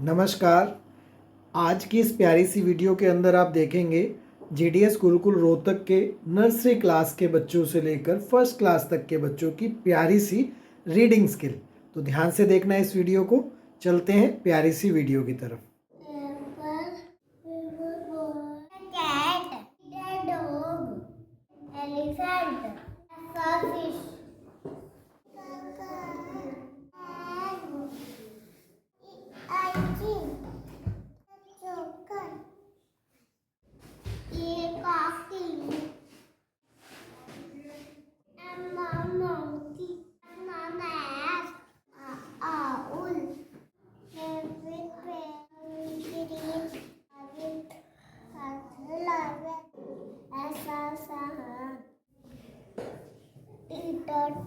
नमस्कार। आज की इस प्यारी सी वीडियो के अंदर आप देखेंगे जीडीएस गुरुकुल रोहतक के नर्सरी क्लास के बच्चों से लेकर फर्स्ट क्लास तक के बच्चों की प्यारी सी रीडिंग स्किल। तो ध्यान से देखना इस वीडियो को। चलते हैं प्यारी सी वीडियो की तरफ।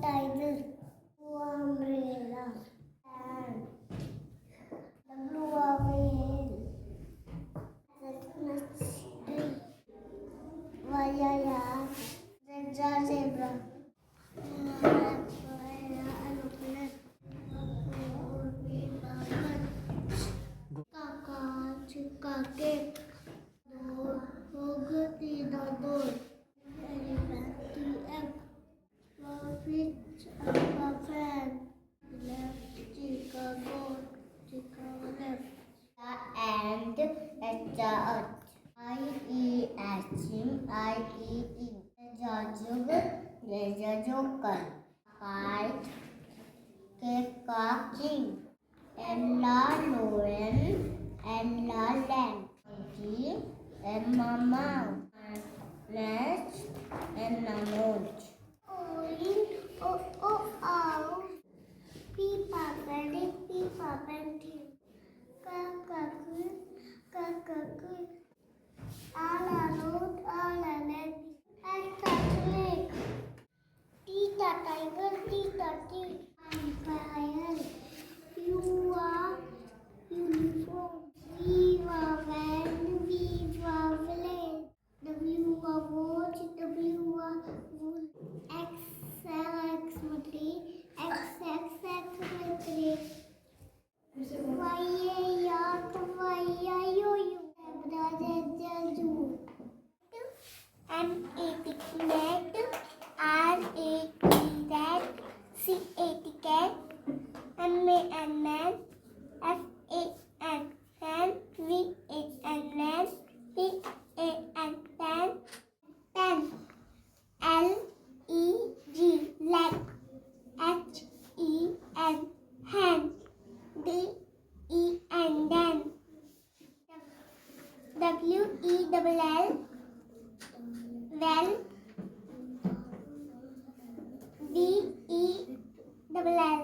Tiger, umbrella, and the blue whale, chestnut tree, vaya, red zebra, kaka, chickake, dog, the dog, elephant, the egg. Fish up a fan, left Chicago, left. And at the earth. I-E-S-M-I-E-E. Jajug, Joker. Kite, King. Ella Loren, Ella Lamb. Monkey, Emma Mouse. Nest, Emma Nose. Oh, Pipa Penty, Kaka, all alone, Snake, Tita Tiger, Tita Tea, Fire, you are uniform, Viva Van, Viva Village, W are watch, W are wool, X Mati, X M-A-T-Net, R-A-T-Rat, C-A-T-Cat, M-A-N-N, F-A-N-N, V-A-N-N, P-A-N-N, Pen, L-E-G, leg, H-E-N, hand, D-E-N, den, W-E-L-L, well, B-E-L-L,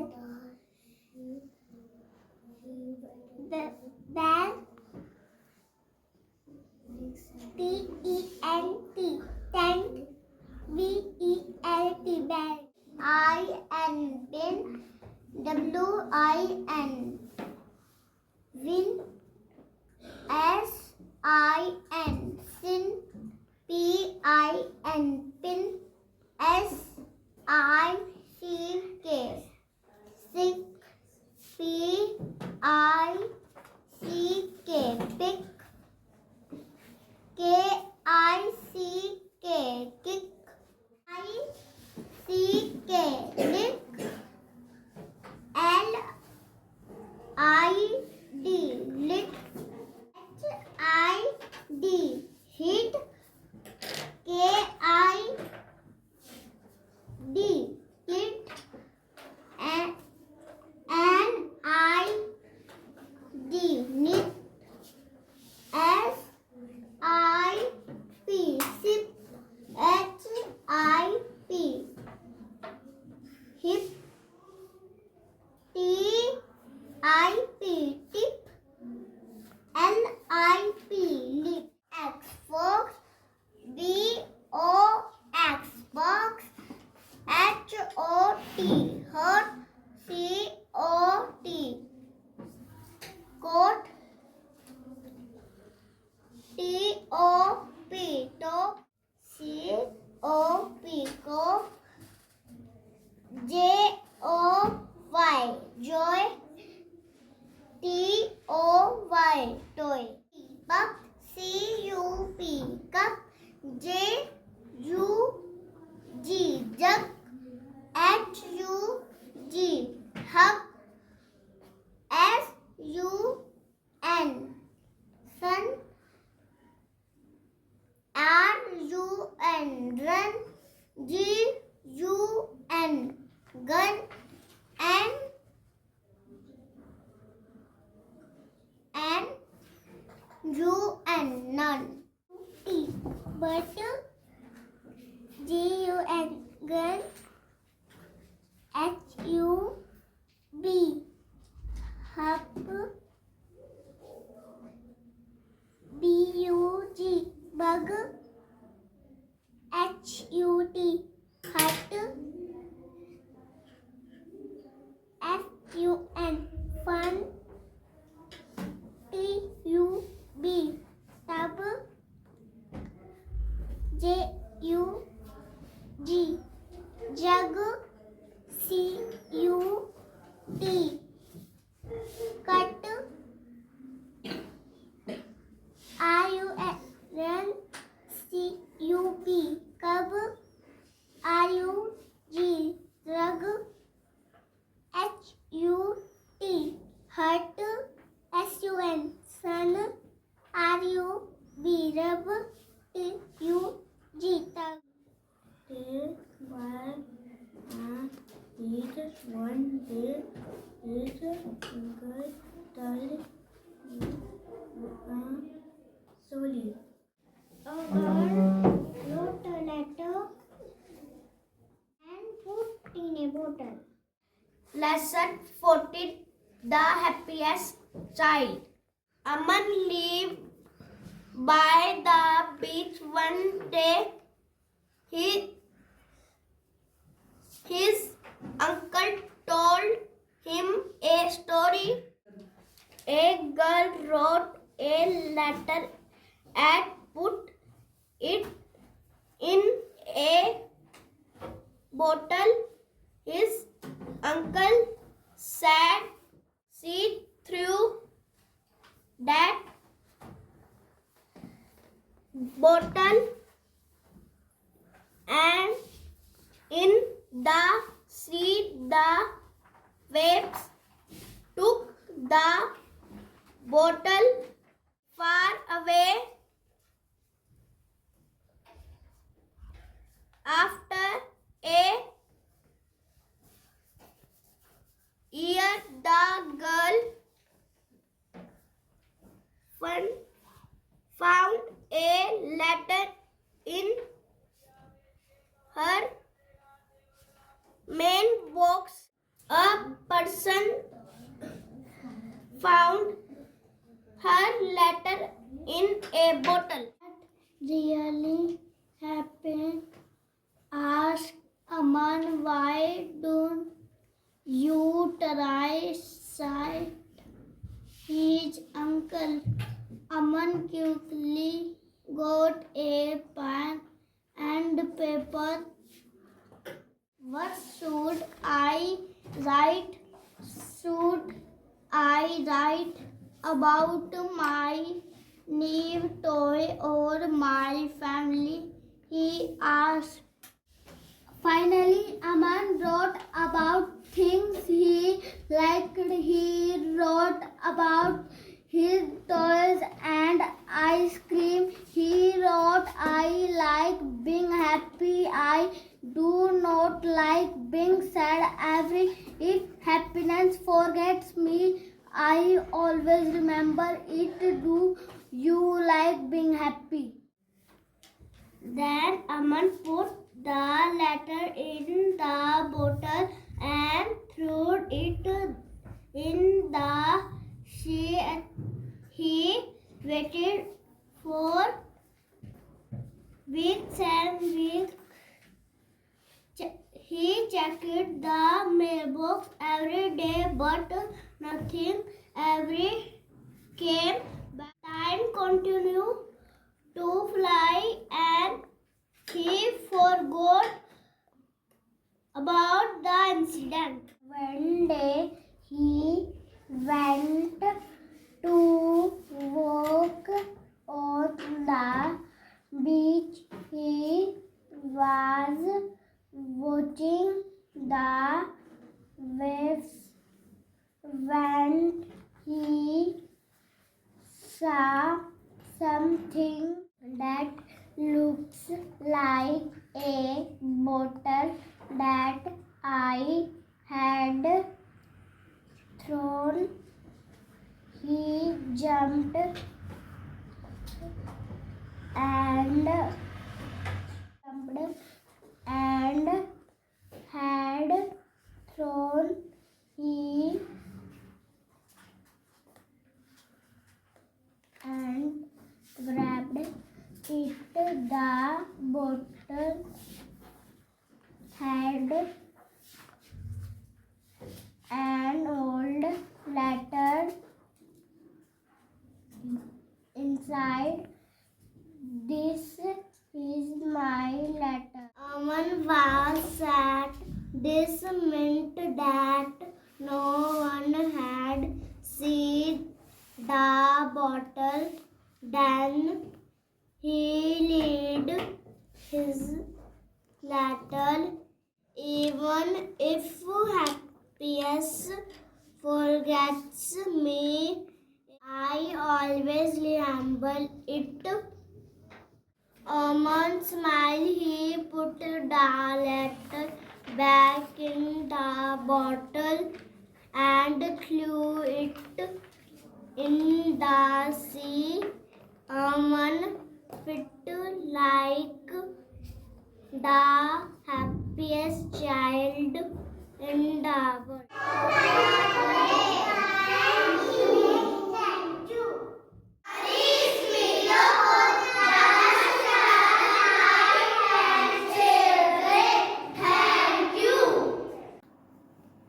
bell, T-E-N-T, tent, B-E-L-T, bell, I-N, bin, W-I-N, win, S-I-N, sin, P-I-N, pin, S-I-C-K, sick, P-I-C-K, pick, K-I-C-K, kick, I-C-K, lick, L-I-D, lick, H-I-D, hit, K-I-D, kit, N-I-D, knit, S-I-P, sip, H-I-P, hip, T-I-P, tip, L-I-P, lip, X, fox, B-O-X, box, H-O-T, hot, C-O-T, coat, T-O-P, top, C-O-P, coat, J-O-Y, joy, T-O UN none. T but GUN gun. HUB hub. BUG bug. HUT hut. FUN fun. TUB tub. JUG jug. CUT cut. IUN CUP cub. RUG rug. HUT hut. SUN sun. RUB rub. TUG tug. There was one day is good solely. A girl wrote a letter and put in a bottle. Lesson 14. The happiest child. Aman lived by the beach one day. His uncle told him a story. A girl wrote a letter and put it in a bottle. His uncle said, "See through that bottle and in the sea the waves took the bottle far away. After a year the girl found a letter in her main box. A person found her letter in a bottle. Really happened? Asked Aman. Why don't you try cite his uncle? Aman quickly got a pen and paper. What should I write? Should I write about my new toy or my family? He asked. Finally, Aman wrote about things he liked. He wrote about his toys and ice cream. He wrote, "I like being happy. I do not like being sad. If happiness forgets me, I always remember it. Do you like being happy?" Then Aman put the letter in the bottle and threw it in the sea. He waited for weeks and weeks. He checked the mailbox every day, but nothing ever came back. Time continued to fly and he forgot about the incident. One day he went to walk on the beach. He was watching the waves when he saw something that looks like a bottle that I had thrown. He jumped and jumped and had thrown he and grabbed it. The bottle had an old letter inside. This is my letter. Aman was sad. This meant that no one had seen the bottle. Then he laid his letter. Even if happiness forgets me, I always remember it. Aman smiled. He put the letter back in the bottle and threw it in the sea. Aman felt like the happiest child in the world.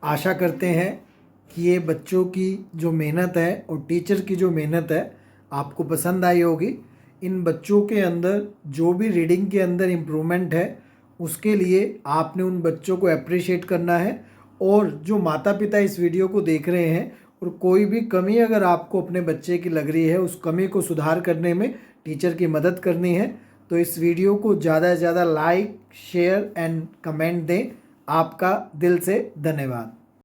आशा करते हैं कि ये बच्चों की जो मेहनत है और टीचर की जो मेहनत है आपको पसंद आई होगी। इन बच्चों के अंदर जो भी रीडिंग के अंदर इम्प्रूवमेंट है उसके लिए आपने उन बच्चों को अप्रिशिएट करना है। और जो माता पिता इस वीडियो को देख रहे हैं और कोई भी कमी अगर आपको अपने बच्चे की लग रही है, उस कमी को सुधार करने में टीचर की मदद करनी है, तो इस वीडियो को ज़्यादा से ज़्यादा लाइक, शेयर एंड कमेंट दें। आपका दिल से धन्यवाद।